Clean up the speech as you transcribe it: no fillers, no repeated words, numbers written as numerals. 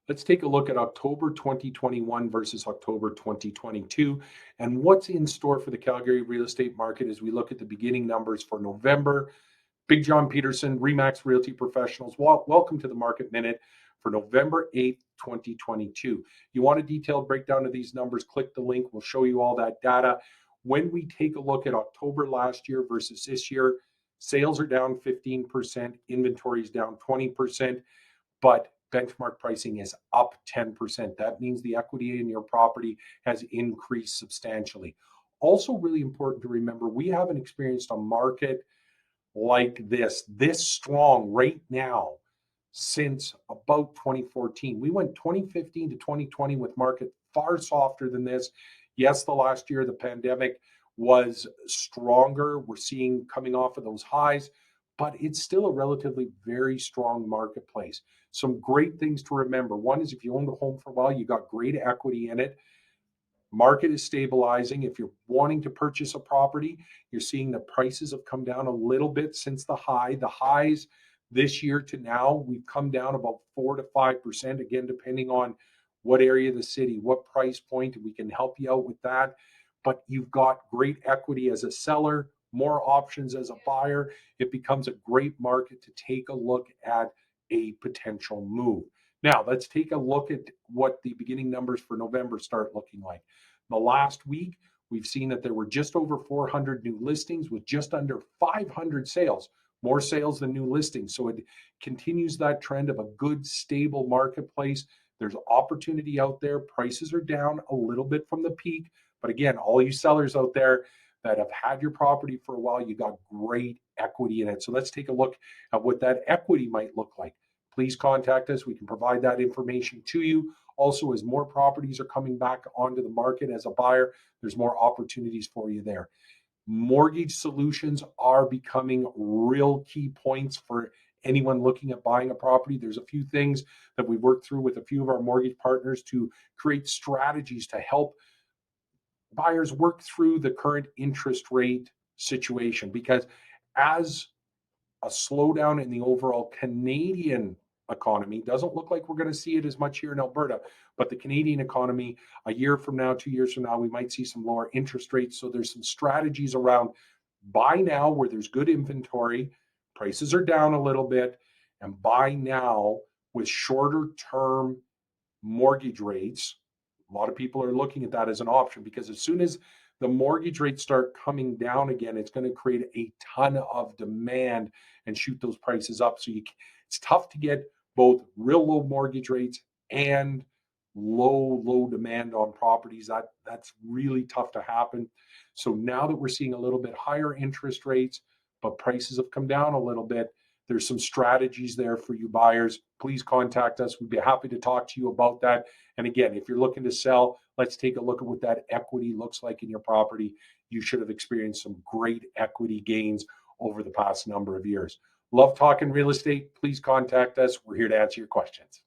Let's take a look at October 2021 versus October 2022 and what's in store for the Calgary real estate market as we look at the beginning numbers for November. Big John Peterson, Remax Realty Professionals. Welcome to the Market Minute for November 8th, 2022. You want a detailed breakdown of these numbers, click the link. We'll show you all that data. When we take a look at October last year versus this year, sales are down 15%, inventory is down 20%, but benchmark pricing is up 10%. That means the equity in your property has increased substantially. Also, really important to remember, we haven't experienced a market like this strong right now since about 2014. We went 2015 to 2020 with market far softer than this. Yes, the last year, the pandemic was stronger. We're seeing coming off of those highs, but it's still a relatively very strong marketplace. Some great things to remember. One is if you owned a home for a while, you got great equity in it. Market is stabilizing. If you're wanting to purchase a property, you're seeing the prices have come down a little bit since the high. The highs this year to now, we've come down about 4 to 5%, again, depending on what area of the city, what price point, and we can help you out with that. But you've got great equity as a seller, more options as a buyer. It becomes a great market to take a look at a potential move. Now, let's take a look at what the beginning numbers for November start looking like. The last week, we've seen that there were just over 400 new listings with just under 500 sales, more sales than new listings. So it continues that trend of a good, stable marketplace. There's opportunity out there. Prices are down a little bit from the peak. But again, all you sellers out there that have had your property for a while, you got great equity in it. So let's take a look at what that equity might look like. Please contact us. We can provide that information to you. Also, as more properties are coming back onto the market as a buyer, there's more opportunities for you there. Mortgage solutions are becoming real key points for anyone looking at buying a property. There's a few things that we've worked through with a few of our mortgage partners to create strategies to help buyers work through the current interest rate situation, because as a slowdown in the overall Canadian economy, doesn't look like we're going to see it as much here in Alberta, but the Canadian economy, a year from now, 2 years from now, we might see some lower interest rates. So there's some strategies around buy now where there's good inventory, prices are down a little bit, and buy now with shorter term mortgage rates. A lot of people are looking at that as an option, because as soon as the mortgage rates start coming down again, it's going to create a ton of demand and shoot those prices up. So it's tough to get both real low mortgage rates and low demand on properties. That's really tough to happen. So now that we're seeing a little bit higher interest rates, but prices have come down a little bit, there's some strategies there for you buyers. Please contact us. We'd be happy to talk to you about that. And again, if you're looking to sell, let's take a look at what that equity looks like in your property. You should have experienced some great equity gains over the past number of years. Love talking real estate. Please contact us. We're here to answer your questions.